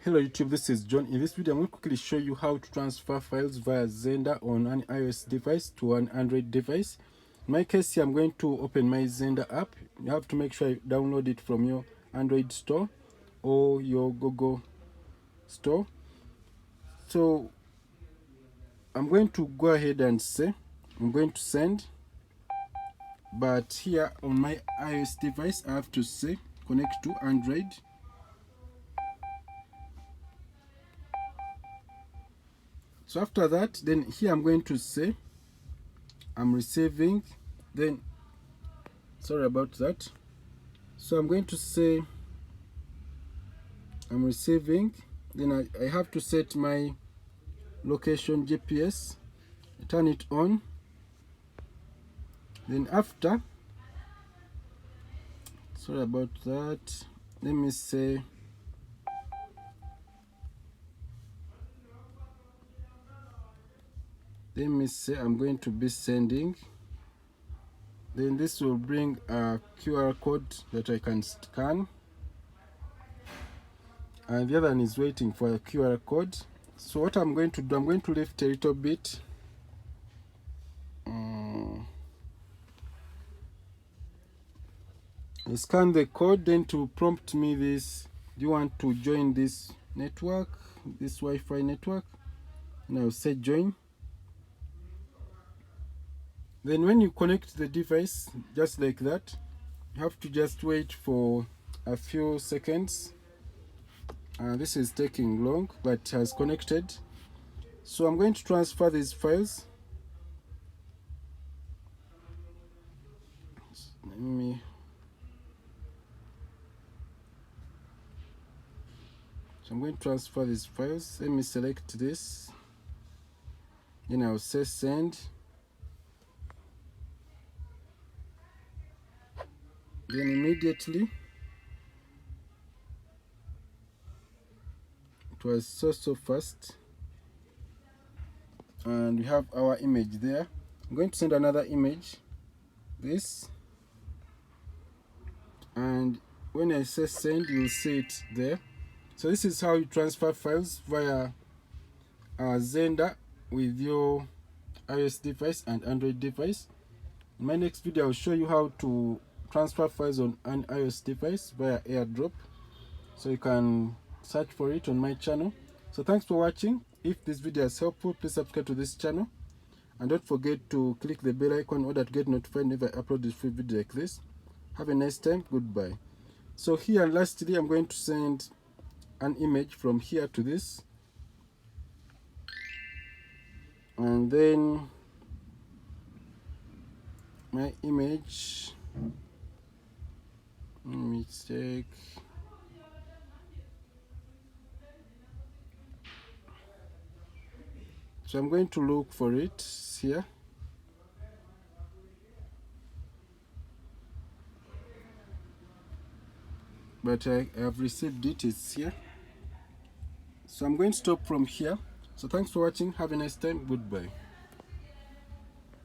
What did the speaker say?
Hello YouTube, this is John. In this video I'm going to quickly show you how to transfer files via Xender on an iOS device to an Android device. In my case here, I'm going to open my Xender app. You have to make sure you download it from your Android store or your Google store. So I'm going to go ahead and say I'm going to send, but here on my iOS device I have to say connect to Android. So after that, then here I'm going to say I'm receiving, then sorry about that. So I'm going to say I'm receiving, then I have to set my location GPS, turn it on. Then after, sorry about that, let me say I'm going to be sending. Then this will bring a QR code that I can scan, and the other one is waiting for a QR code. So what I'm going to do, I'm going to lift a little bit. I scan the code, then to prompt me this, do you want to join this network, this Wi-Fi network? And I'll say join. Then when you connect the device, just like that, you have to just wait for a few seconds. This is taking long, but it has connected. So I'm going to transfer these files. So I'm going to transfer these files. Let me select this. Then I'll say send. Then immediately, it was so fast, and we have our image there. I'm going to send another image, this, and when I say send, you'll see it there. So this is how you transfer files via Xender with your iOS device and Android device. In my next video, I'll show you how to transfer files on an iOS device via AirDrop. So you can search for it on my channel. So thanks for watching. If this video is helpful, please subscribe to this channel. And don't forget to click the bell icon in order to get notified whenever I upload a free video like this. Have a nice time. Goodbye. So here, lastly, I'm going to send an image from here to this. And then my image, mistake. So I'm going to look for it here. But I have received it, it's here. So I'm going to stop from here. So thanks for watching. Have a nice time. Goodbye.